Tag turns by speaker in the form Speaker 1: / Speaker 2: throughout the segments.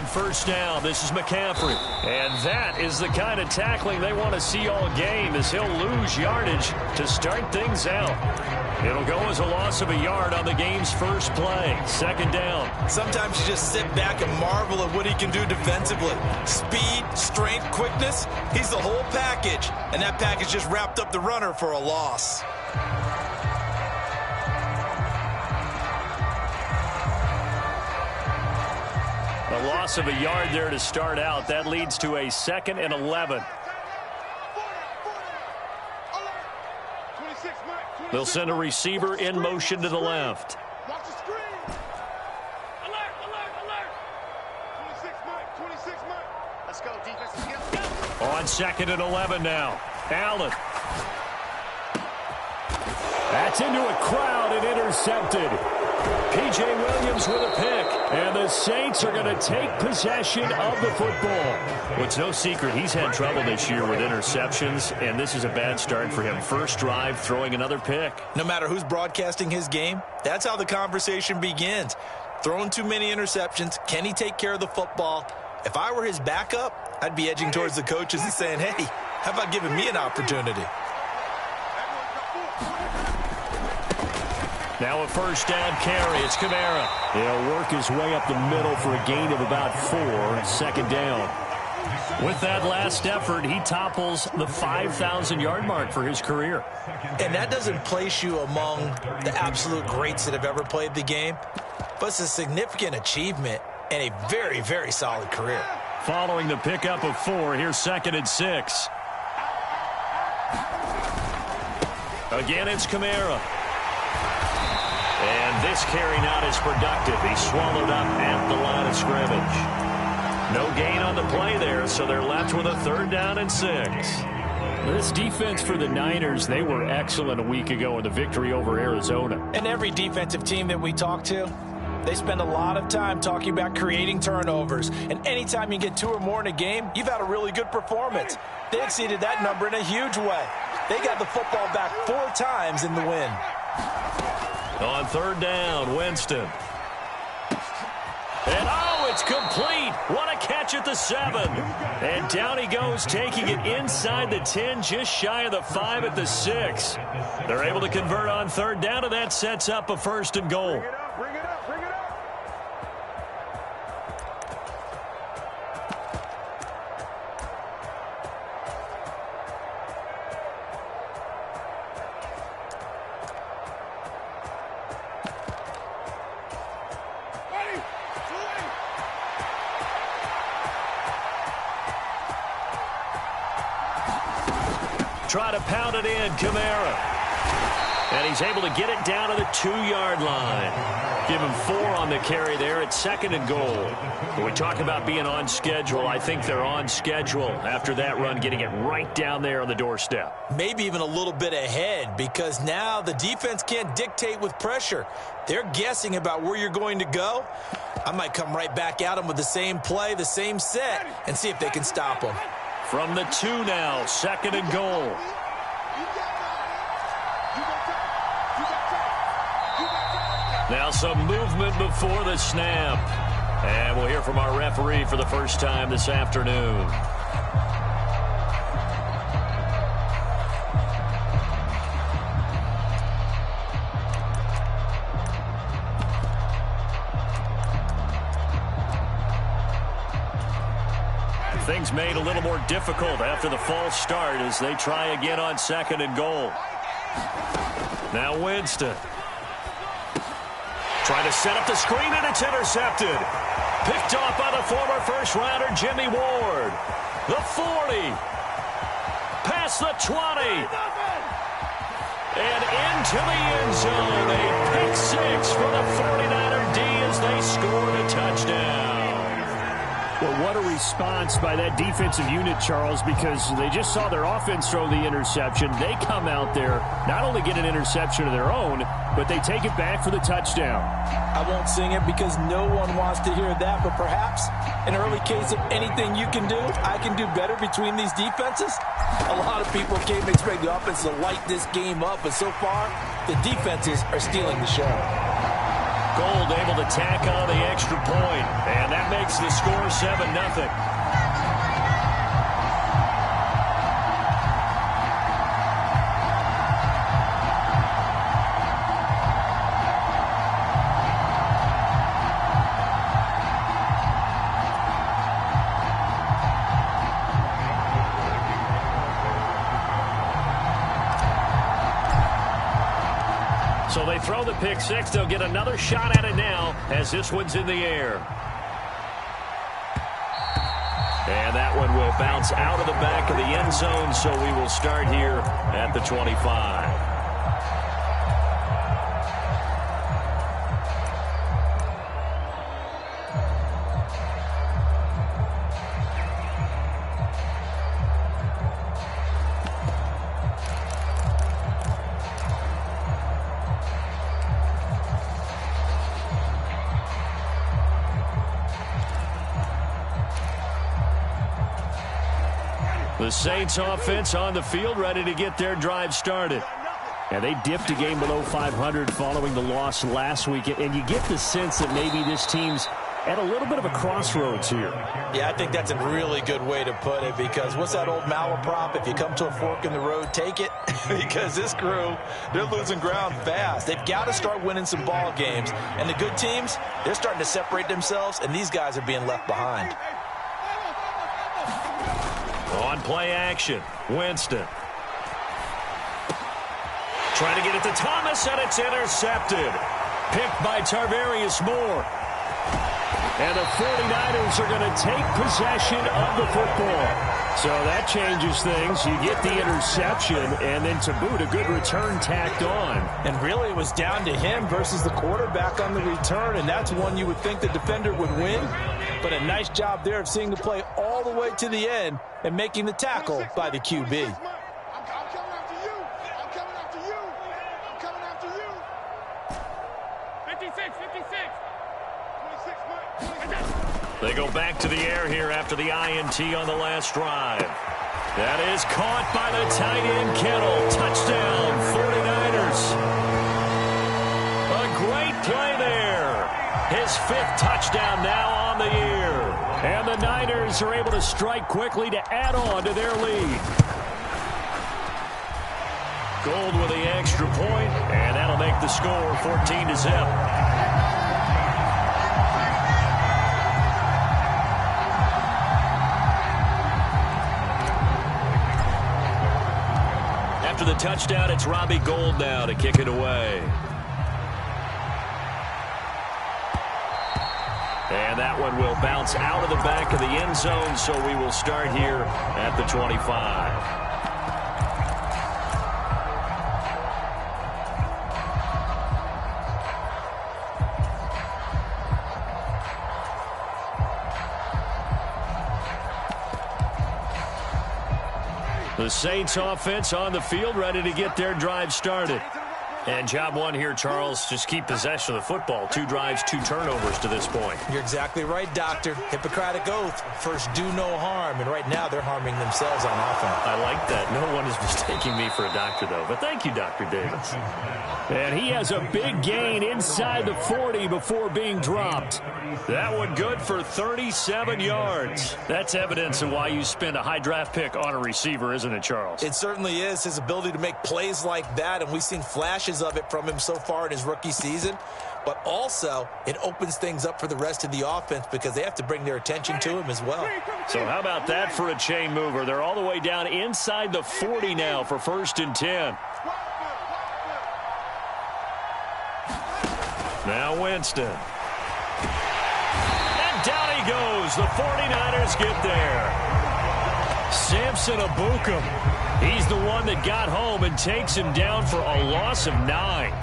Speaker 1: On first down, this is McCaffrey. And that is the kind of tackling they want to see all game, as he'll lose yardage to start things out. It'll go as a loss of a yard on the game's first play. Second down.
Speaker 2: Sometimes you just sit back and marvel at what he can do defensively. Speed, strength, quickness. He's the whole package. And that package just wrapped up the runner for a loss.
Speaker 1: A loss of a yard there to start out. That leads to a 2nd and 11. They'll send a receiver in motion to the left.
Speaker 3: Watch the screen. Alert, alert, alert. 26 Mike. Let's go, defense. Go.
Speaker 1: On 2nd and 11 now. Allen. That's into a crowd and intercepted. P.J. Williams with a pick. And the Saints are going to take possession of the football. Well, it's no secret he's had trouble this year with interceptions, and this is a bad start for him. First drive, throwing another pick.
Speaker 2: No matter who's broadcasting his game, that's how the conversation begins. Throwing too many interceptions. Can he take care of the football? If I were his backup, I'd be edging towards the coaches and saying, hey, how about giving me an opportunity?
Speaker 1: Now a first down carry. It's Kamara. He'll work his way up the middle for a gain of about 4. Second down. With that last effort, he topples the 5,000-yard mark for his career.
Speaker 2: And that doesn't place you among the absolute greats that have ever played the game, but it's a significant achievement and a very, very solid career.
Speaker 1: Following the pickup of 4, here's 2nd and 6. Again, it's Kamara. And this carry not as productive. He's swallowed up at the line of scrimmage. No gain on the play there, so they're left with a 3rd down and 6. This defense for the Niners, they were excellent a week ago in the victory over Arizona.
Speaker 4: And every defensive team that we talk to, they spend a lot of time talking about creating turnovers. And anytime you get 2 or more in a game, you've had a really good performance. They exceeded that number in a huge way. They got the football back 4 times in the win.
Speaker 1: On 3rd down, Winston. And oh, it's complete. What a catch at the 7. And down he goes, taking it inside the 10, just shy of the 5 at the 6. They're able to convert on 3rd down, and that sets up a 1st and goal.
Speaker 3: Bring it up, bring it up, bring it up.
Speaker 1: Try to pound it in, Kamara. And he's able to get it down to the 2-yard line. Give him 4 on the carry there at 2nd and goal. When we talk about being on schedule, I think they're on schedule after that run, getting it right down there on the doorstep.
Speaker 2: Maybe even a little bit ahead, because now the defense can't dictate with pressure. They're guessing about where you're going to go. I might come right back at them with the same play, the same set, and see if they can stop them.
Speaker 1: From the 2 now, 2nd and goal. Now some movement before the snap. And we'll hear from our referee for the first time this afternoon. Things made a little more difficult after the false start as they try again on 2nd and goal. Now Winston. Trying to set up the screen, and it's intercepted. Picked off by the former first-rounder Jimmy Ward. The 40. Past the 20. And into the end zone. A pick 6 for the 49er D as they scored a touchdown.
Speaker 5: Well, what a response by that defensive unit, Charles, because they just saw their offense throw the interception. They come out there, not only get an interception of their own, but they take it back for the touchdown.
Speaker 4: I won't sing it because no one wants to hear that, but perhaps an early case of anything you can do, I can do better between these defenses. A lot of people came to expect the offense to light this game up, but so far, the defenses are stealing the show.
Speaker 1: Gold able to tack on the extra point, and that makes the score 7-0. So they throw the pick six. They'll get another shot at it now as this one's in the air. And that one will bounce out of the back of the end zone, so we will start here at the 25. The Saints offense on the field, ready to get their drive started.
Speaker 5: And they dipped a game below 500 following the loss last week. And you get the sense that maybe this team's at a little bit of a crossroads here.
Speaker 4: Yeah, I think that's a really good way to put it, because what's that old malaprop? If you come to a fork in the road, take it. Because this crew, they're losing ground fast. They've got to start winning some ball games. And the good teams, they're starting to separate themselves, and these guys are being left behind.
Speaker 1: On play action, Winston. Trying to get it to Thomas, and it's intercepted. Picked by Tarvarius Moore. And the 49ers are going to take possession of the football. So that changes things. You get the interception, and then to boot, a good return tacked on.
Speaker 4: And really, it was down to him versus the quarterback on the return, and that's one you would think the defender would win. But a nice job there of seeing the play all the way to the end and making the tackle by the QB.
Speaker 1: They go back to the air here after the INT on the last drive. That is caught by the tight end, Kittle. Touchdown, 49ers. A great play there. His fifth touchdown now on the year.
Speaker 5: And the Niners are able to strike quickly to add on to their lead.
Speaker 1: Gold with the extra point, and that'll make the score 14-0. After the touchdown, it's Robbie Gould now to kick it away. And that one will bounce out of the back of the end zone, so we will start here at the 25. The Saints offense on the field, ready to get their drive started. And job one here, Charles, just keep possession of the football. 2 drives, 2 turnovers to this point.
Speaker 4: You're exactly right, Doctor. Hippocratic oath, first do no harm. And right now they're harming themselves on offense.
Speaker 1: I like that. No one is mistaking me for a doctor, though. But thank you, Dr. Davis.
Speaker 5: And he has a big gain inside the 40 before being dropped.
Speaker 1: That one good for 37 yards. That's evidence of why you spend a high draft pick on a receiver, isn't it, Charles?
Speaker 4: It certainly is. His ability to make plays like that, and we've seen flashes of it from him so far in his rookie season. But also, it opens things up for the rest of the offense because they have to bring their attention to him as well.
Speaker 1: So how about that for a chain mover? They're all the way down inside the 40 now for 1st and 10. Now Winston. And down he goes. The 49ers get there. Samson Abukum. He's the one that got home and takes him down for a loss of 9.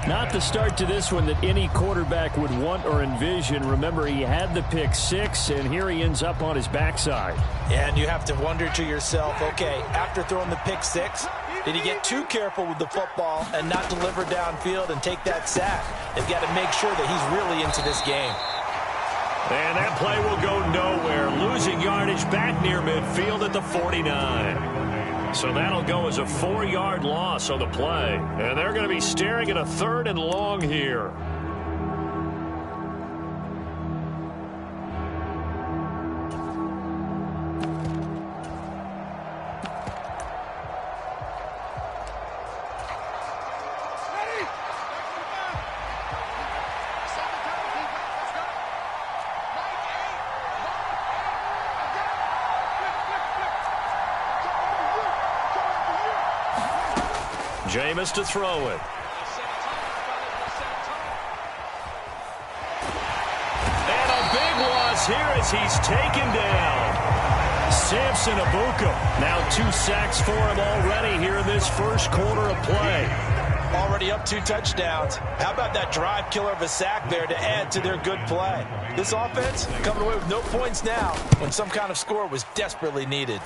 Speaker 5: Not the start to this one that any quarterback would want or envision. Remember, he had the pick 6, and here he ends up on his backside.
Speaker 4: And you have to wonder to yourself, okay, after throwing the pick 6, did he get too careful with the football and not deliver downfield and take that sack? They've got to make sure that he's really into this game.
Speaker 1: And that play will go nowhere. Losing yardage back near midfield at the 49. So that'll go as a 4-yard loss on the play. And they're going to be staring at a 3rd and long here. Jameis to throw it. And a big loss here as he's taken down. Samson Abuka. Now 2 sacks for him already here in this first quarter of play.
Speaker 4: Already up 2 touchdowns. How about that drive killer of a sack there to add to their good play? This offense coming away with no points now when some kind of score was desperately needed.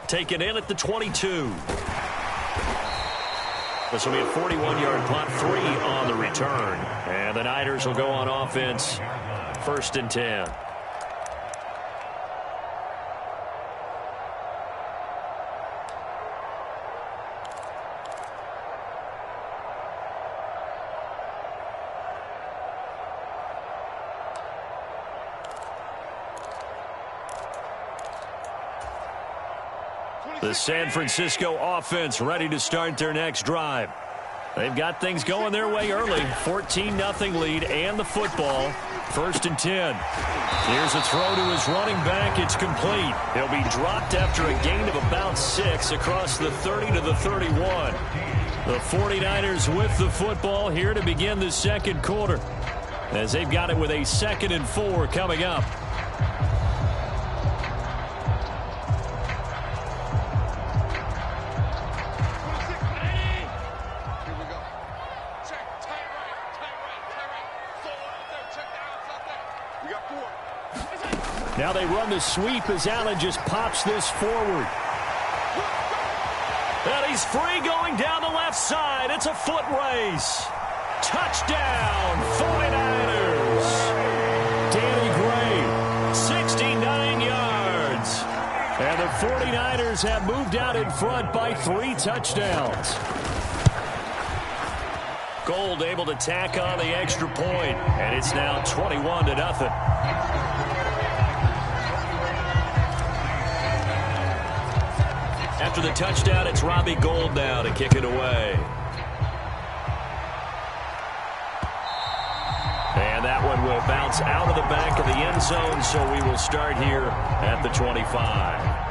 Speaker 1: Taken in at the 22. This will be a 41-yard punt, 3 on the return. And the Niners will go on offense, 1st and 10. The San Francisco offense ready to start their next drive. They've got things going their way early. 14-0 lead and the football. 1st and 10. Here's a throw to his running back. It's complete. He'll be dropped after a gain of about 6 across the 30 to the 31. The 49ers with the football here to begin the second quarter, as they've got it with a 2nd and 4 coming up. Now they run the sweep as Allen just pops this forward. And he's free going down the left side. It's a foot race. Touchdown, 49ers. Danny Gray, 69 yards. And the 49ers have moved out in front by 3 touchdowns. Gold able to tack on the extra point, and it's now 21-0. After the touchdown, it's Robbie Gould now to kick it away. And that one will bounce out of the back of the end zone, so we will start here at the 25.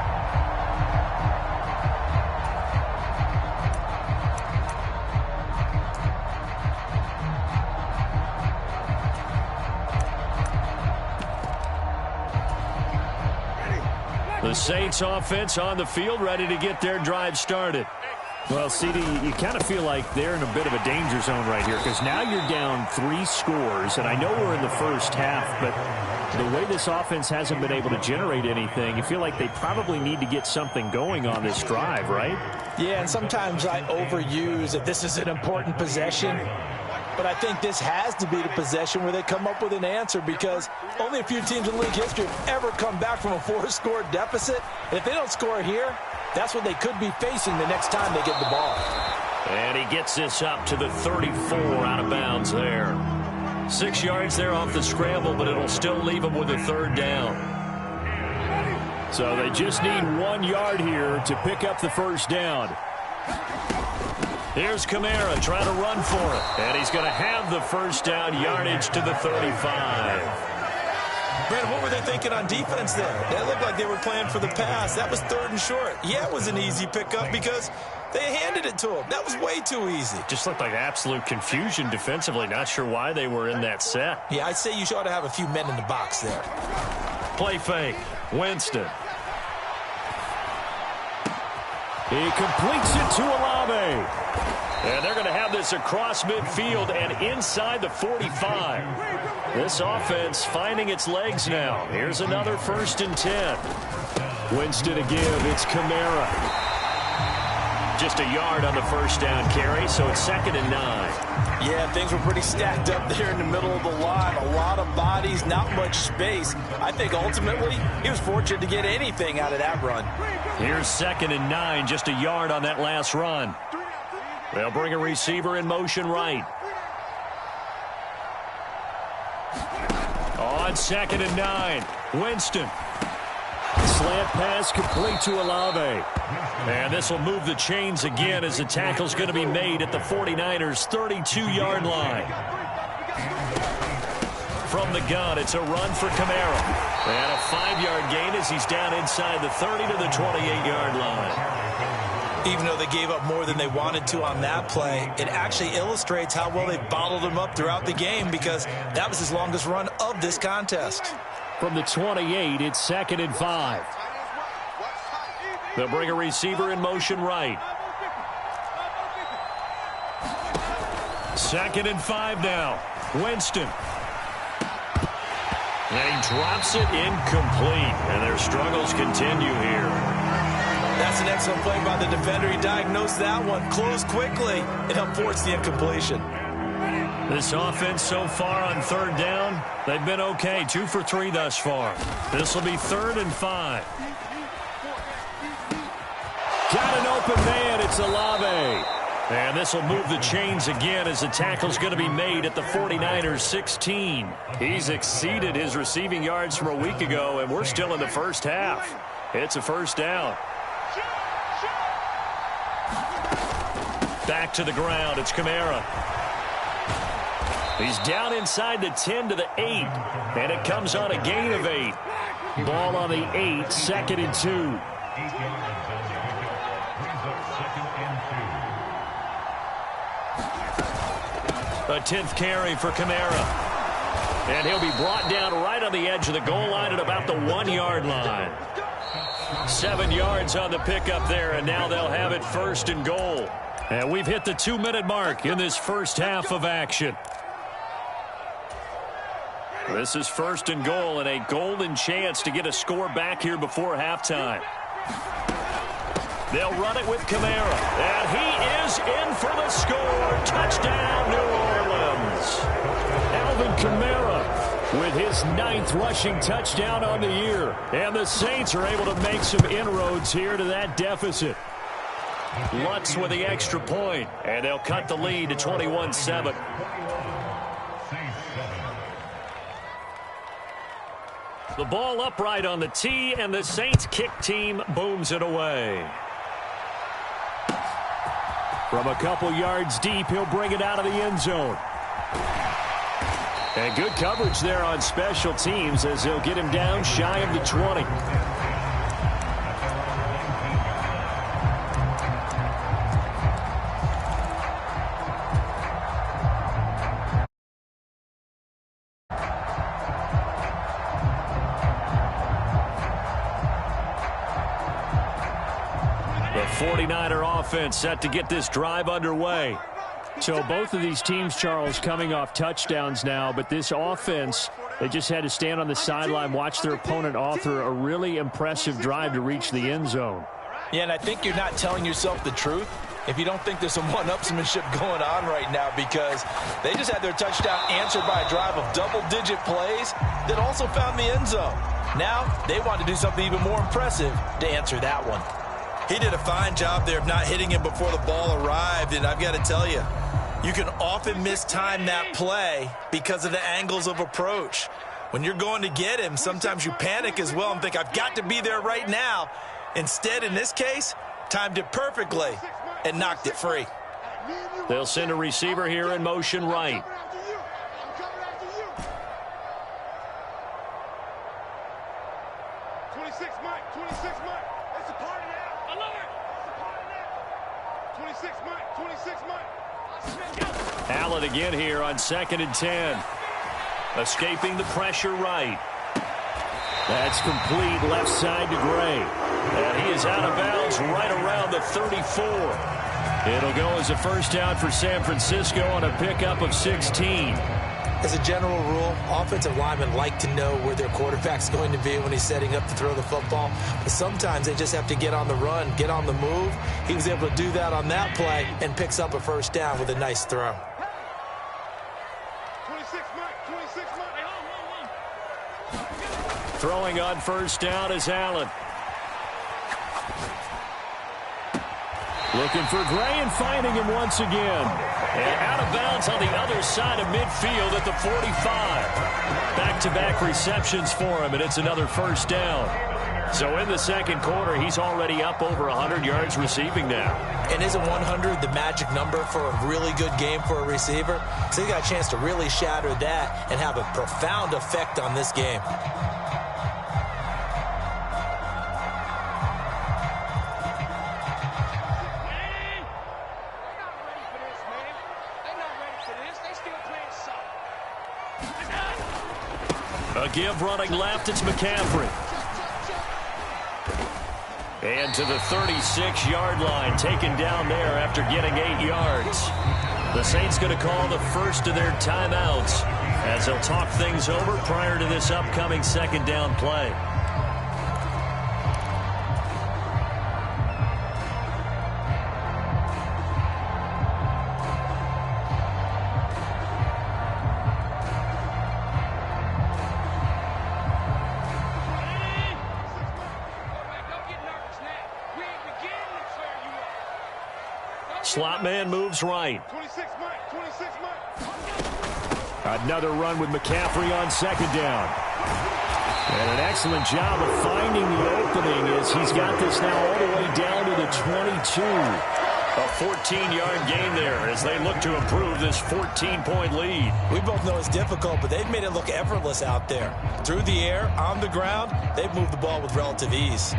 Speaker 1: The Saints offense on the field, ready to get their drive started.
Speaker 5: Well, CD, you kind of feel like they're in a bit of a danger zone right here, because now you're down 3 scores, and I know we're in the first half, but the way this offense hasn't been able to generate anything, you feel like they probably need to get something going on this drive, right?
Speaker 4: Yeah, and sometimes I overuse that this is an important possession. But I think this has to be the possession where they come up with an answer, because only a few teams in league history have ever come back from a 4-score deficit. And if they don't score here, that's what they could be facing the next time they get the ball.
Speaker 1: And he gets this up to the 34 out of bounds there. 6 yards there off the scramble, but it'll still leave them with a 3rd down.
Speaker 5: So they just need 1 yard here to pick up the 1st down.
Speaker 1: Here's Kamara trying to run for it. And he's going to have the 1st down, yardage to the 35.
Speaker 2: Brandon, what were they thinking on defense there? That looked like they were playing for the pass. That was 3rd and short. Yeah, it was an easy pickup because they handed it to him. That was way too easy.
Speaker 1: Just looked like absolute confusion defensively. Not sure why they were in that set.
Speaker 2: Yeah, I'd say you ought to have a few men in the box there.
Speaker 1: Play fake. Winston.
Speaker 5: He completes it to Olave.
Speaker 1: And they're going to have this across midfield and inside the 45. This offense finding its legs now. Here's another 1st and 10. Winston to give. It's Kamara. Just a yard on the 1st down carry, so it's 2nd and 9.
Speaker 4: Yeah, things were pretty stacked up there in the middle of the line. A lot of bodies, not much space. I think ultimately he was fortunate to get anything out of that run.
Speaker 1: Here's 2nd and 9, just a yard on that last run. They'll bring a receiver in motion right. On 2nd and 9, Winston.
Speaker 5: Slant pass complete to Olave.
Speaker 1: And this will move the chains again as the tackle's going to be made at the 49ers' 32-yard line. from the gun. It's a run for Kamara. And a 5-yard gain as he's down inside the 30 to the 28-yard line.
Speaker 2: Even though they gave up more than they wanted to on that play, it actually illustrates how well they bottled him up throughout the game because that was his longest run of this contest.
Speaker 5: From the 28, it's 2nd and 5.
Speaker 1: They'll bring a receiver in motion right. 2nd and 5 now. Winston. And he drops it incomplete. And their struggles continue here.
Speaker 2: That's an excellent play by the defender. He diagnosed that one, closed quickly, and helped force the incompletion.
Speaker 1: This offense so far on 3rd down, they've been okay. 2 for 3 thus far. This will be 3rd and 5.
Speaker 5: Got an open man. It's Olave.
Speaker 1: And this will move the chains again as the tackle's going to be made at the 49ers 16. He's exceeded his receiving yards from a week ago, and we're still in the first half. It's a first down. Back to the ground. It's Kamara. He's down inside the 10 to the 8, and it comes on a gain of 8.
Speaker 5: Ball on the 8, 2nd and 2.
Speaker 1: A 10th carry for Kamara. And he'll be brought down right on the edge of the goal line at about the 1-yard line. 7 yards on the pickup there, and now they'll have it 1st and goal. And we've hit the 2-minute mark in this first half of action. This is 1st and goal and a golden chance to get a score back here before halftime. They'll run it with Kamara. And he is in for the score. Touchdown, New Orleans.
Speaker 5: Alvin Kamara with his 9th rushing touchdown on the year. And the Saints are able to make some inroads here to that deficit.
Speaker 1: Lutz with the extra point. And they'll cut the lead to 21-7. The ball upright on the tee, and the Saints kick team booms it away.
Speaker 5: From a couple yards deep, he'll bring it out of the end zone. And good coverage there on special teams as they'll get him down shy of the 20.
Speaker 1: The 49er offense set to get this drive underway.
Speaker 5: So both of these teams, Charles, coming off touchdowns now, but this offense, they just had to stand on the sideline, watch their opponent author a really impressive drive to reach the end zone.
Speaker 4: Yeah, and I think you're not telling yourself the truth if you don't think there's some one-upsmanship going on right now, because they just had their touchdown answered by a drive of double-digit plays that also found the end zone. Now they want to do something even more impressive to answer that one.
Speaker 2: He did a fine job there of not hitting him before the ball arrived, and I've got to tell you, you can often mistime that play because of the angles of approach. When you're going to get him, sometimes you panic as well and think, I've got to be there right now. Instead, in this case, timed it perfectly and knocked it free.
Speaker 1: They'll send a receiver here in motion right. Allen again here on 2nd and 10. Escaping the pressure right.
Speaker 5: That's complete left side to Gray.
Speaker 1: And he is out of bounds right around the 34. It'll go as a first down for San Francisco on a pickup of 16.
Speaker 2: As a general rule, offensive linemen like to know where their quarterback's going to be when he's setting up to throw the football. But sometimes they just have to get on the run, get on the move. He was able to do that on that play and picks up a first down with a nice throw.
Speaker 1: Throwing on first down is Allen.
Speaker 5: Looking for Gray and finding him once again.
Speaker 1: And out of bounds on the other side of midfield at the 45. Back-to-back receptions for him, and it's another first down. So in the second quarter, he's already up over 100 yards receiving now.
Speaker 2: And isn't 100 the magic number for a really good game for a receiver? So he got a chance to really shatter that and have a profound effect on this game.
Speaker 1: A give running left, it's McCaffrey. And to the 36-yard line, taken down there after getting 8 yards. The Saints going to call the first of their timeouts as they'll talk things over prior to this upcoming second down play. Slot man moves right.
Speaker 3: 26 Mike, 26 Mike.
Speaker 5: Another run with McCaffrey on second down. And an excellent job of finding the opening as he's got this now all the way down to the 22.
Speaker 1: A 14-yard gain there as they look to improve this 14-point lead.
Speaker 2: We both know it's difficult, but they've made it look effortless out there. Through the air, on the ground, they've moved the ball with relative ease.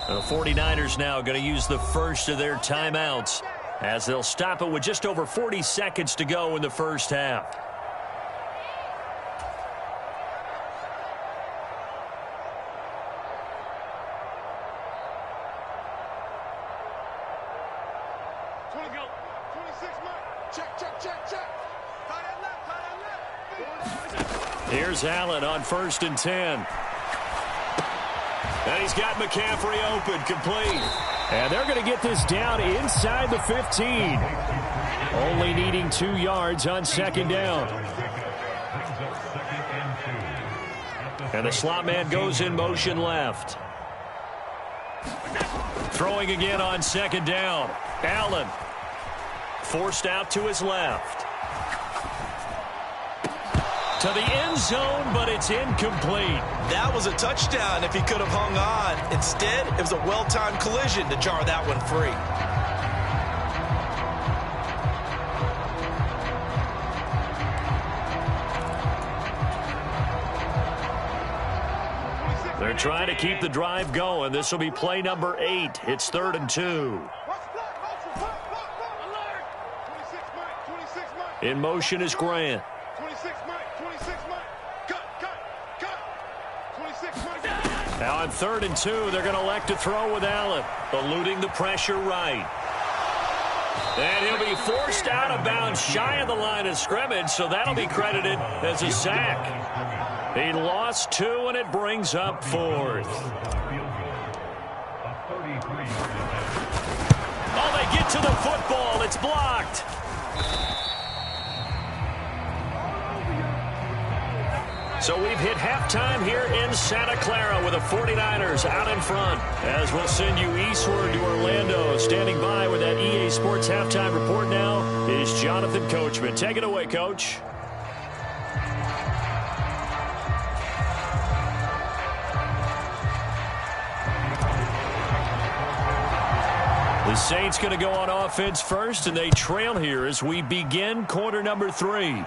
Speaker 1: The 49ers now going to use the first of their timeouts as they'll stop it with just over 40 seconds to go in the first half. Here's Allen on 1st and 10. And he's got McCaffrey open, complete.
Speaker 5: And they're going to get this down inside the 15. Only needing 2 yards on second down. And the slot man goes in motion left. Throwing again on second down. Allen forced out to his left. To the end zone, but it's incomplete.
Speaker 2: That was a touchdown if he could have hung on. Instead, it was a well-timed collision to jar that one free.
Speaker 1: They're trying to keep the drive going. This will be play number 8. It's 3rd and 2. In motion is Grant. Now on 3rd and 2, they're going to elect to throw with Allen, eluding the pressure right. And he'll be forced out of bounds shy of the line of scrimmage, so that'll be credited as a sack. He lost 2, and it brings up 4th. Oh, they get to the football. It's blocked. So we've hit halftime here in Santa Clara with the 49ers out in front. As we'll send you eastward to Orlando. Standing by with that EA Sports halftime report now is Jonathan Coachman. Take it away, Coach. The Saints going to go on offense first, and they trail here as we begin quarter number 3.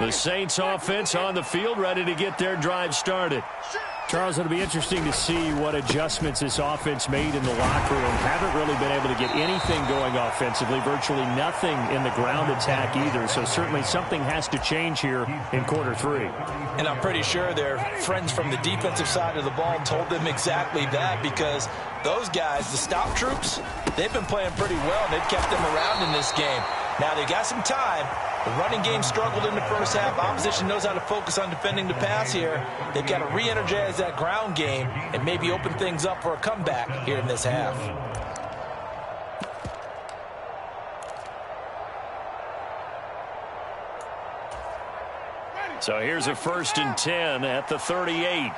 Speaker 1: The Saints offense on the field, ready to get their drive started.
Speaker 5: Charles, it'll be interesting to see what adjustments this offense made in the locker room. Haven't really been able to get anything going offensively, virtually nothing in the ground attack either. So certainly something has to change here in quarter 3.
Speaker 4: And I'm pretty sure their friends from the defensive side of the ball told them exactly that, because those guys, the stop troops, they've been playing pretty well. They've kept them around in this game. Now they got some time. The running game struggled in the first half. Opposition knows how to focus on defending the pass here. They've got to re-energize that ground game and maybe open things up for a comeback here in this half.
Speaker 1: So here's a 1st and 10 at the 38.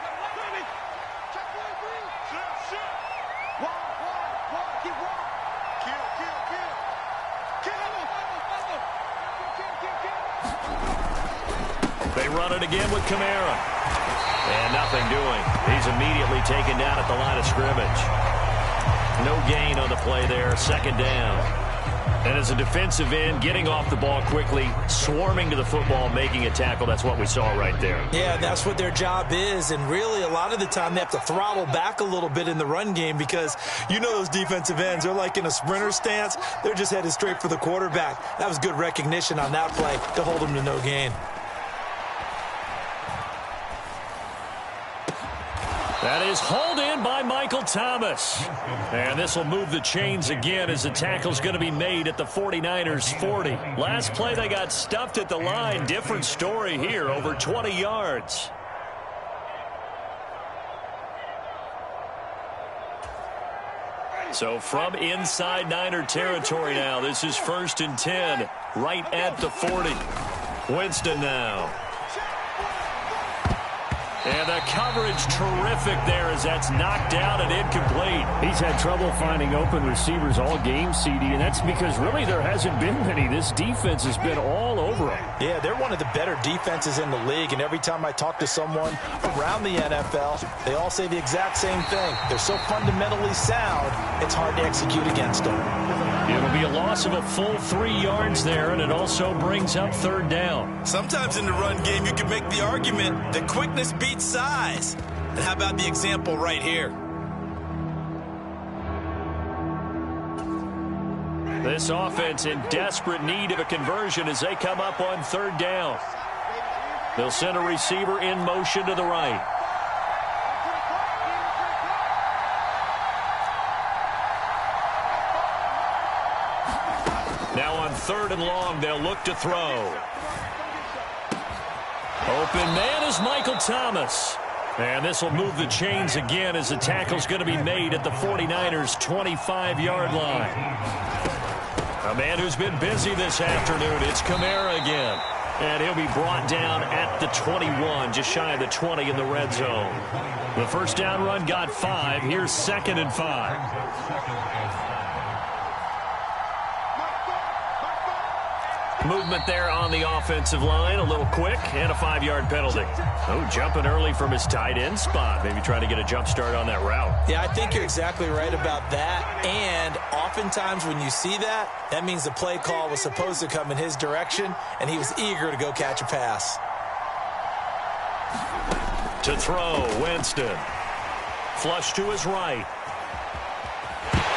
Speaker 1: They run it again with Kamara. And nothing doing. He's immediately taken down at the line of scrimmage. No gain on the play there. 2nd down. And as a defensive end, getting off the ball quickly, swarming to the football, making a tackle, that's what we saw right there.
Speaker 4: Yeah, that's what their job is. And really, a lot of the time, they have to throttle back a little bit in the run game, because you know those defensive ends, they're like in a sprinter stance. They're just headed straight for the quarterback. That was good recognition on that play to hold them to no gain.
Speaker 1: That is hauled in by Michael Thomas. And this will move the chains again as the tackle's going to be made at the 49ers 40. Last play they got stuffed at the line. Different story here, over 20 yards. So from inside Niner territory now, this is 1st and 10, right at the 40. Winston now. And the coverage terrific there as that's knocked down and incomplete.
Speaker 5: He's had trouble finding open receivers all game, CD, and that's because really there hasn't been many. This defense has been all over him.
Speaker 4: Yeah, they're one of the better defenses in the league, and every time I talk to someone around the NFL, they all say the exact same thing. They're so fundamentally sound, it's hard to execute against them.
Speaker 1: It'll be a loss of a full 3 yards there, and it also brings up 3rd down.
Speaker 2: Sometimes in the run game, you can make the argument that quickness beats size. And how about the example right here?
Speaker 1: This offense in desperate need of a conversion as they come up on 3rd down. They'll send a receiver in motion to the right. Now on 3rd and long, they'll look to throw. Open man is Michael Thomas. And this will move the chains again as the tackle's going to be made at the 49ers' 25-yard line. A man who's been busy this afternoon, it's Kamara again. And he'll be brought down at the 21, just shy of the 20 in the red zone. The 1st down run got 5. Here's 2nd and 5. Movement there on the offensive line, a little quick, and a 5-yard penalty. Oh, jumping early from his tight end spot. Maybe trying to get a jump start on that route.
Speaker 4: Yeah, I think you're exactly right about that. And oftentimes when you see that, that means the play call was supposed to come in his direction, and he was eager to go catch a pass.
Speaker 1: To throw, Winston. Flush to his right.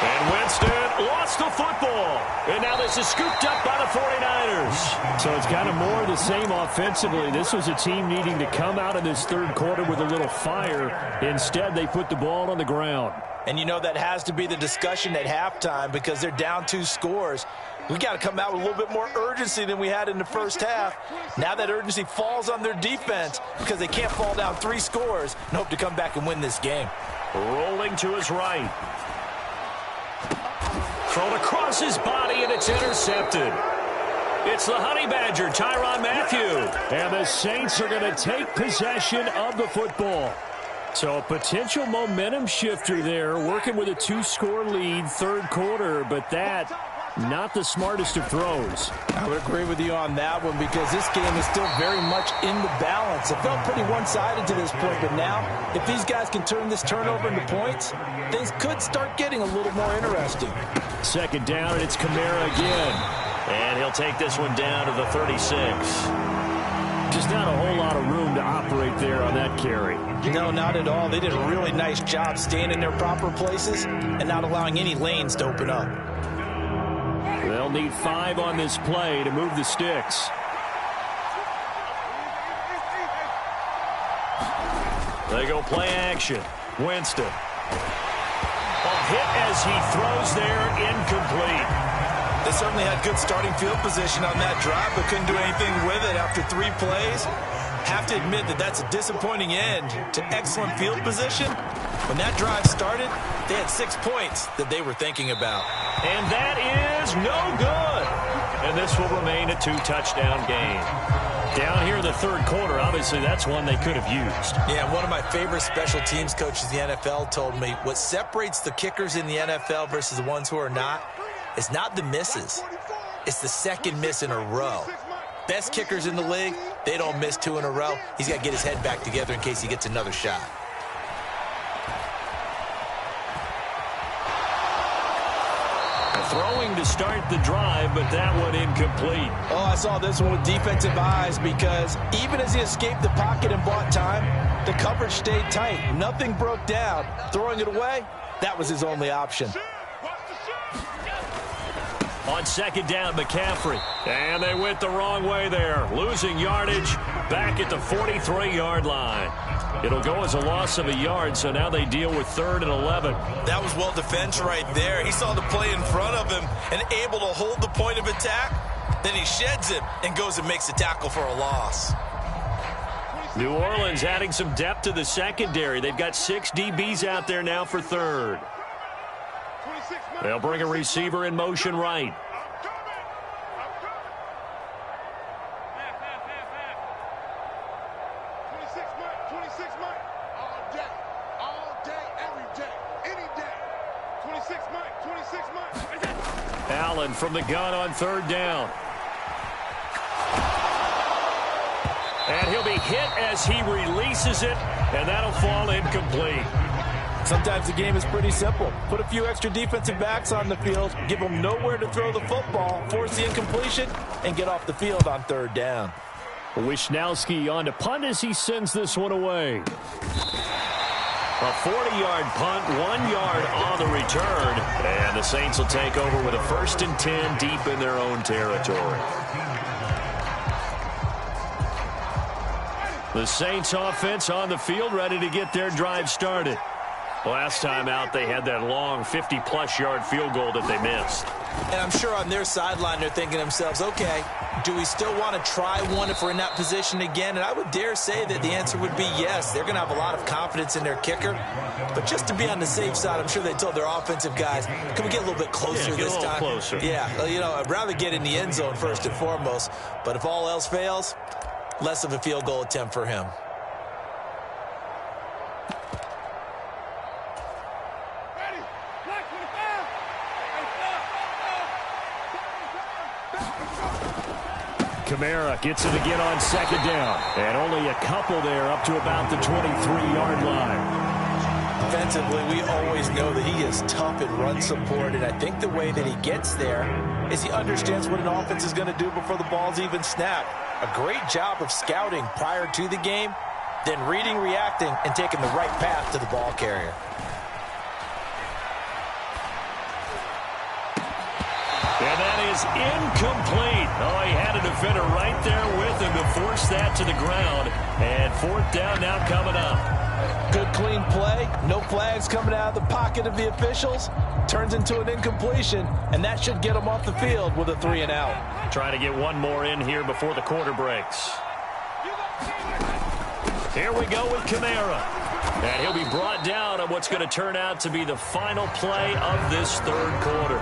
Speaker 1: And Winston lost the football. And now this is scooped up by the 49ers.
Speaker 5: So it's kind of more of the same offensively. This was a team needing to come out of this 3rd quarter with a little fire. Instead, they put the ball on the ground.
Speaker 4: And you know that has to be the discussion at halftime because they're down 2 scores. We got to come out with a little bit more urgency than we had in the first half. Now that urgency falls on their defense because they can't fall down 3 scores and hope to come back and win this game.
Speaker 1: Rolling to his right. Thrown across his body, and it's intercepted. It's the Honey Badger, Tyrann Mathieu.
Speaker 5: And the Saints are going to take possession of the football. So a potential momentum shifter there, working with a 2-score lead, 3rd quarter, but that, not the smartest of throws.
Speaker 4: I would agree with you on that one because this game is still very much in the balance. It felt pretty one-sided to this point, but now, if these guys can turn this turnover into points, things could start getting a little more interesting.
Speaker 5: 2nd down, and it's Kamara again.
Speaker 1: And he'll take this one down to the 36.
Speaker 5: Just not a whole lot of room to operate there on that carry.
Speaker 4: No, not at all. They did a really nice job staying in their proper places and not allowing any lanes to open up.
Speaker 5: They'll need 5 on this play to move the sticks.
Speaker 1: They go play action. Winston. A hit as he throws there, incomplete.
Speaker 2: They certainly had good starting field position on that drive, but couldn't do anything with it after 3 plays. Have to admit that that's a disappointing end to excellent field position. When that drive started, they had 6 points that they were thinking about.
Speaker 1: And that is no good. And this will remain a 2-touchdown game. Down here in the third quarter, obviously that's one they could have used.
Speaker 2: Yeah, one of my favorite special teams coaches in the NFL told me what separates the kickers in the NFL versus the ones who are not is not the misses. It's the second miss in a row. Best kickers in the league, they don't miss 2 in a row. He's got to get his head back together in case he gets another shot.
Speaker 1: Throwing to start the drive, but that one incomplete.
Speaker 4: Oh, I saw this one with defensive eyes because even as he escaped the pocket and bought time, the coverage stayed tight. Nothing broke down. Throwing it away, that was his only option.
Speaker 1: On second down, McCaffrey. And they went the wrong way there. Losing yardage back at the 43-yard line. It'll go as a loss of a yard, so now they deal with 3rd and 11.
Speaker 2: That was well defense right there. He saw the play in front of him and able to hold the point of attack. Then he sheds him and goes and makes a tackle for a loss.
Speaker 1: New Orleans adding some depth to the secondary. They've got 6 DBs out there now for 3rd. They'll bring a receiver in motion right. Allen from the gun on 3rd down. And he'll be hit as he releases it, and that'll fall incomplete.
Speaker 4: Sometimes the game is pretty simple. Put a few extra defensive backs on the field, give them nowhere to throw the football, force the incompletion, and get off the field on 3rd down.
Speaker 5: Wisnowski on to punt as he sends this one away.
Speaker 1: A 40-yard punt, 1 yard on the return. And the Saints will take over with a 1st and 10 deep in their own territory. The Saints offense on the field ready to get their drive started. Last time out, they had that long 50-plus yard field goal that they missed.
Speaker 2: And I'm sure on their sideline, they're thinking to themselves, okay, do we still want to try one if we're in that position again? And I would dare say that the answer would be yes. They're going to have a lot of confidence in their kicker. But just to be on the safe side, I'm sure they told their offensive guys, can we get a little bit closer this time?
Speaker 1: Closer.
Speaker 2: Yeah, you know, I'd rather get in the end zone first and foremost. But if all else fails, less of a field goal attempt for him.
Speaker 5: Kamara gets it again on 2nd down. And only a couple there up to about the 23-yard line.
Speaker 4: Defensively, we always know that he is tough in run support, and I think the way that he gets there is he understands what an offense is going to do before the ball's even snapped. A great job of scouting prior to the game, then reading, reacting, and taking the right path to the ball carrier.
Speaker 1: And that is incomplete. Oh, he had a defender right there with him to force that to the ground. And 4th down now coming up.
Speaker 4: Good clean play. No flags coming out of the pocket of the officials. Turns into an incompletion, and that should get him off the field with a 3 and out.
Speaker 1: Trying to get one more in here before the quarter breaks. Here we go with Kamara. And he'll be brought down on what's going to turn out to be the final play of this 3rd quarter.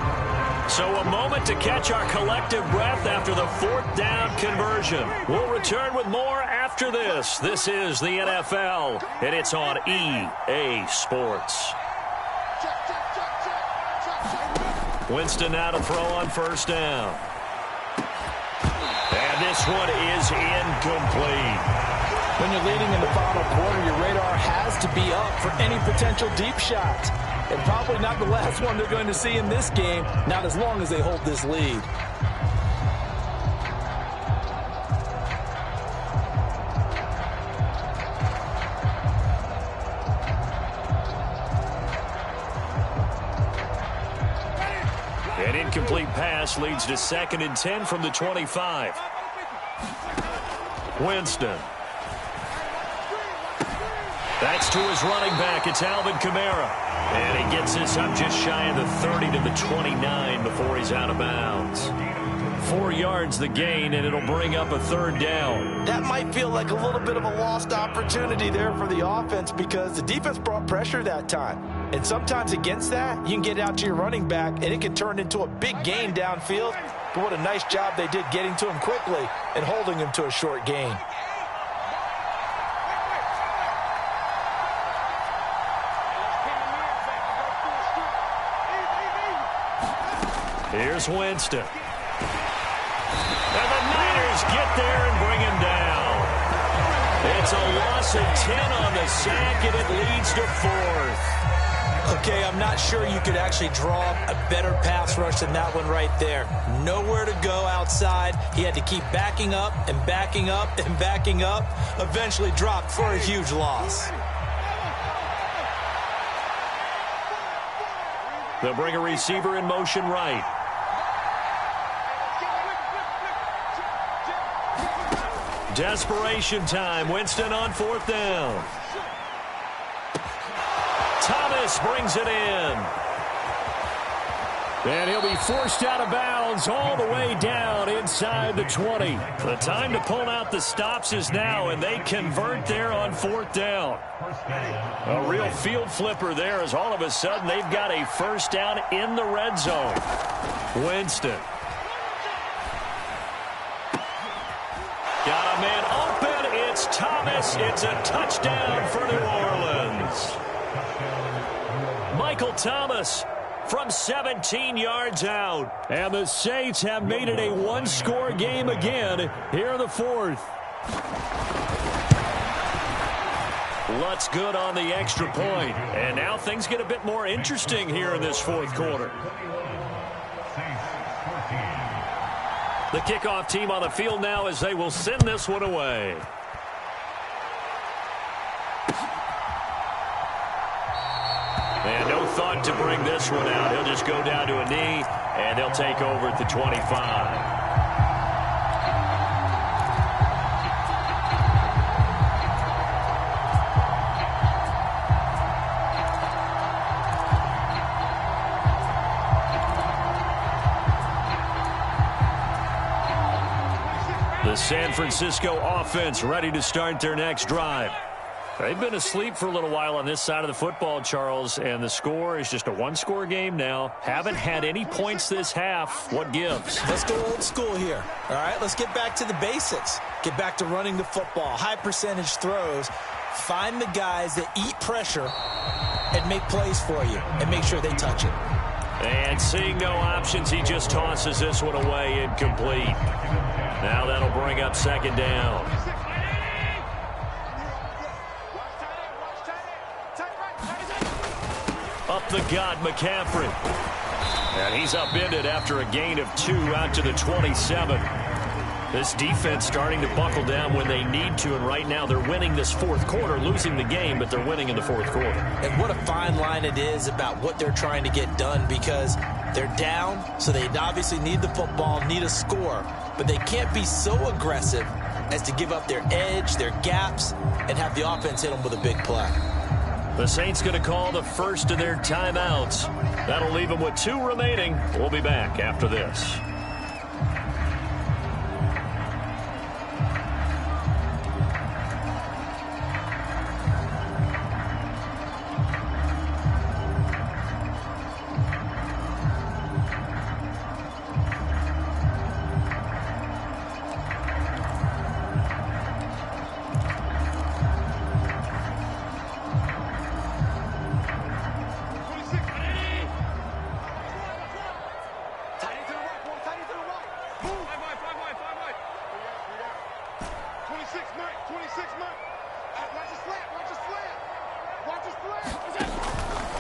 Speaker 1: So a moment to catch our collective breath after the 4th down conversion. We'll return with more after this. This is the NFL, and it's on EA Sports. Winston now to throw on 1st down. And this one is incomplete.
Speaker 4: When you're leading in the final quarter, your radar has to be up for any potential deep shots. And probably not the last one they're going to see in this game, not as long as they hold this lead.
Speaker 1: incomplete pass leads to 2nd and 10 from the 25. Winston. That's to his running back. It's Alvin Kamara. And he gets this up just shy of the 30 to the 29 before he's out of bounds. 4 yards the gain, and it'll bring up a 3rd down.
Speaker 4: That might feel like a little bit of a lost opportunity there for the offense because the defense brought pressure that time. And sometimes against that, you can get out to your running back, and it can turn into a big gain downfield. But what a nice job they did getting to him quickly and holding him to a short gain.
Speaker 1: Here's Winston. And the Niners get there and bring him down. It's a loss of 10 on the sack, and it leads to 4th.
Speaker 4: Okay, I'm not sure you could actually draw a better pass rush than that one right there. Nowhere to go outside. He had to keep backing up and backing up and backing up. Eventually dropped for a huge loss.
Speaker 1: They'll bring a receiver in motion right. Desperation time. Winston on 4th down. Thomas brings it in.
Speaker 5: And he'll be forced out of bounds all the way down inside the 20.
Speaker 1: The time to pull out the stops is now, and they convert there on 4th down. A real field flipper there as all of a sudden they've got a 1st down in the red zone. Winston. Got a man open. It's Thomas. It's a touchdown for New Orleans. Michael Thomas from 17 yards out.
Speaker 5: And the Saints have made it a 1-score game again here in the 4th.
Speaker 1: Lutz good on the extra point. And now things get a bit more interesting here in this 4th quarter. The kickoff team on the field now as they will send this one away. And no thought to bring this one out. He'll just go down to a knee, and they'll take over at the 25. The San Francisco offense ready to start their next drive. They've been asleep for a little while on this side of the football, Charles, and the score is just a 1-score game now. Haven't had any points this half. What gives?
Speaker 4: Let's go old school here. All right, let's get back to the basics. Get back to running the football, high percentage throws. Find the guys that eat pressure and make plays for you and make sure they touch it.
Speaker 1: And seeing no options, he just tosses this one away, incomplete. Now that'll bring up 2nd down. Up the gut, McCaffrey. And he's upended after a gain of 2 out to the 27. This defense starting to buckle down when they need to, and right now they're winning this 4th quarter, losing the game, but they're winning in the 4th quarter.
Speaker 4: And what a fine line it is about what they're trying to get done, because they're down, so they obviously need the football, need a score, but they can't be so aggressive as to give up their edge, their gaps, and have the offense hit them with a big play.
Speaker 1: The Saints going to call the first of their timeouts. That'll leave them with 2 remaining. We'll be back after this.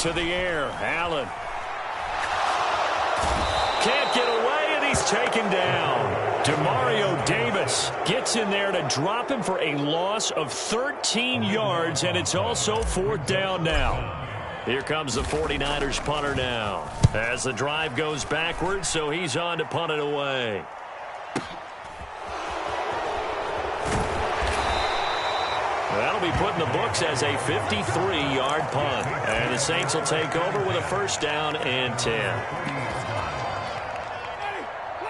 Speaker 1: To the air, Allen. Can't get away, and he's taken down. DeMario Davis gets in there to drop him for a loss of 13 yards, and it's also 4th down now. Here comes the 49ers punter now. As the drive goes backwards, so he's on to punt it away. That'll be put in the books as a 53-yard punt. And the Saints will take over with a first down and 10.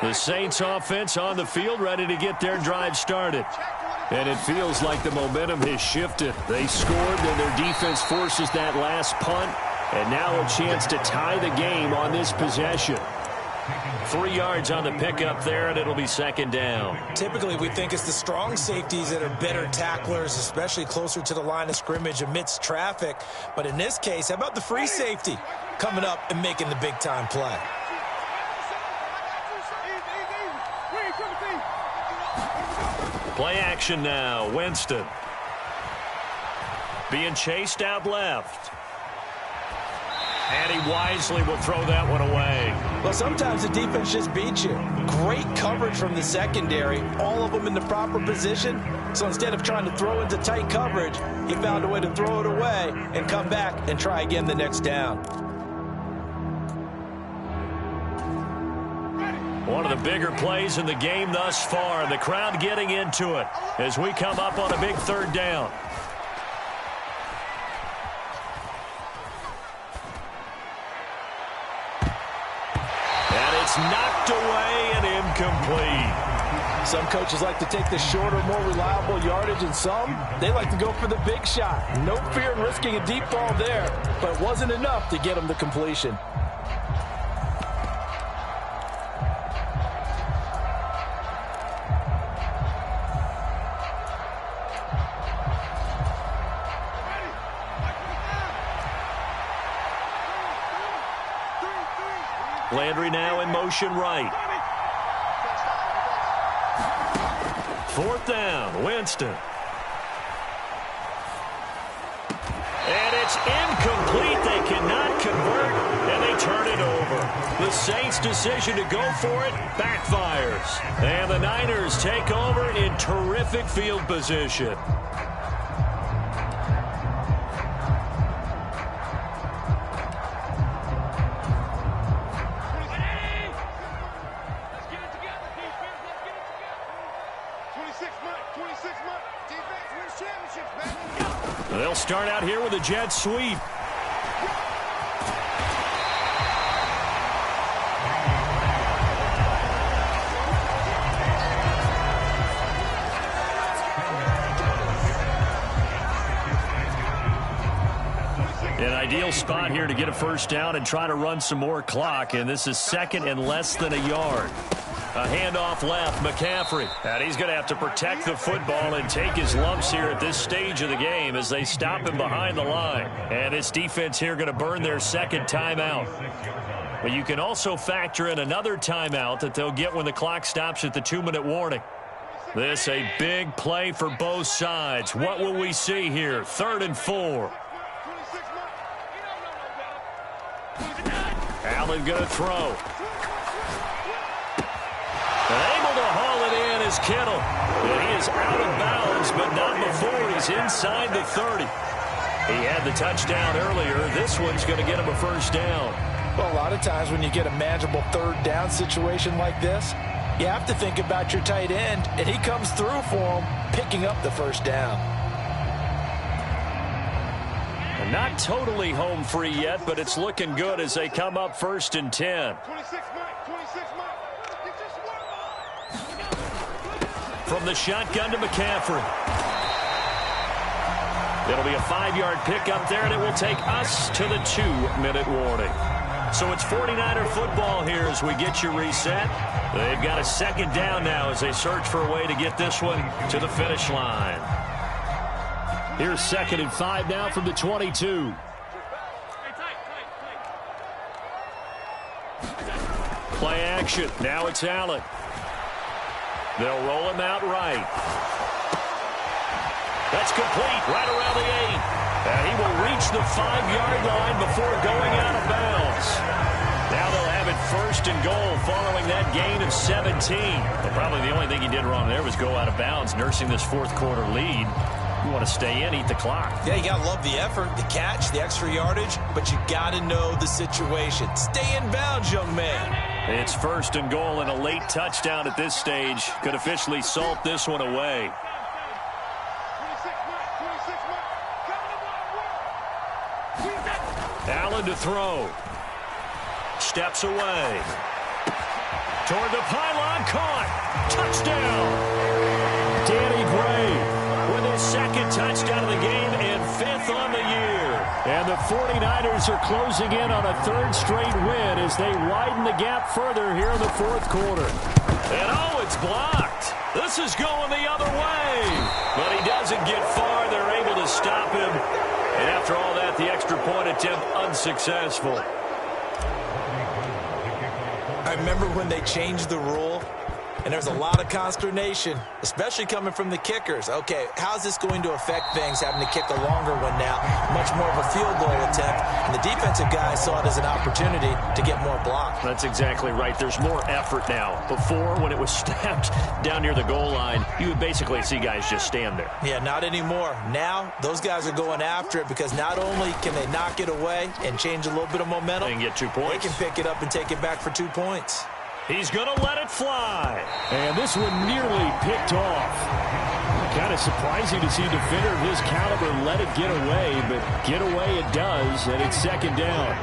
Speaker 1: The Saints offense on the field, ready to get their drive started. And it feels like the momentum has shifted. They scored, then their defense forces that last punt. And now a chance to tie the game on this possession. 3 yards on the pickup there, and it'll be second down.
Speaker 4: Typically, we think it's the strong safeties that are better tacklers, especially closer to the line of scrimmage amidst traffic. But in this case, how about the free safety coming up and making the big-time play?
Speaker 1: Play action now. Winston being chased out left. And he wisely will throw that one away.
Speaker 4: Well, sometimes the defense just beats you. Great coverage from the secondary, all of them in the proper position. So instead of trying to throw into tight coverage, he found a way to throw it away and come back and try again the next down.
Speaker 1: One of the bigger plays in the game thus far, and the crowd getting into it as we come up on a big third down. And it's knocked away and incomplete.
Speaker 4: Some coaches like to take the shorter, more reliable yardage, and some, they like to go for the big shot. No fear in risking a deep ball there, but it wasn't enough to get them the completion.
Speaker 1: Landry now in motion right. Fourth down, Winston. And it's incomplete. They cannot convert, and they turn it over. The Saints' decision to go for it backfires. And the Niners take over in terrific field position. They'll start out here with a jet sweep. An ideal spot here to get a first down and try to run some more clock, and this is second and less than a yard. A handoff left, McCaffrey. And he's going to have to protect the football and take his lumps here at this stage of the game as they stop him behind the line. And this defense here going to burn their second timeout. But you can also factor in another timeout that they'll get when the clock stops at the 2-minute warning. This a big play for both sides. What will we see here? 3rd and 4. Allen going to throw. And able to haul it in is Kittle. And he is out of bounds, but not before he's inside the 30. He had the touchdown earlier. This one's going to get him a first down.
Speaker 4: Well, a lot of times when you get a manageable third down situation like this, you have to think about your tight end, and he comes through for him, picking up the first down.
Speaker 1: And not totally home free yet, but it's looking good as they come up 1st and 10. From the shotgun to McCaffrey. It'll be a 5-yard pickup there, and it will take us to the 2-minute warning. So it's 49er football here as we get you reset. They've got a second down now as they search for a way to get this one to the finish line.
Speaker 5: Here's 2nd and 5 now from the 22.
Speaker 1: Play action. Now it's Allen. They'll roll him out right. That's complete right around the 8. And he will reach the 5-yard line before going out of bounds. Now they'll have it 1st and goal following that gain of 17. But probably the only thing he did wrong there was go out of bounds, nursing this 4th quarter lead. You want to stay in, eat the clock.
Speaker 2: Yeah, you got to love the effort, the catch, the extra yardage, but you got to know the situation. Stay in bounds, young man.
Speaker 1: It's 1st and goal, and a late touchdown at this stage could officially salt this one away. Allen to throw. Steps away. Toward the pylon, caught. Touchdown. Danny Gray with his 2nd touchdown of the game and 5th on the year.
Speaker 5: And the 49ers are closing in on a 3rd straight win as they widen the gap further here in the 4th quarter.
Speaker 1: And oh, it's blocked. This is going the other way. But he doesn't get far. They're able to stop him. And after all that, the extra point attempt unsuccessful.
Speaker 2: I remember when they changed the rule, and there was a lot of consternation, especially coming from the kickers. Okay, how's this going to affect things, having to kick a longer one now, much more of a field goal attempt, and the defensive guys saw it as an opportunity to get more blocks.
Speaker 1: That's exactly right. There's more effort now. Before, when it was snapped down near the goal line, you would basically see guys just stand there.
Speaker 2: Yeah, not anymore. Now, those guys are going after it because not only can they knock it away and change a little bit of momentum,
Speaker 1: They can get 2 points.
Speaker 2: they can pick it up and take it back for 2 points.
Speaker 1: He's going to let it fly.
Speaker 5: And this one nearly picked off. Kind of surprising to see a defender of his caliber let it get away, but get away it does, and it's 2nd down.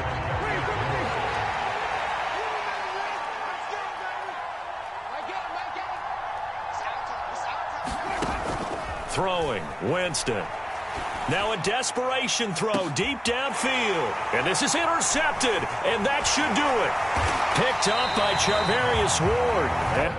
Speaker 1: Throwing, Winston. Now a desperation throw deep downfield. And this is intercepted, and that should do it. Picked up by Charvarius Ward. And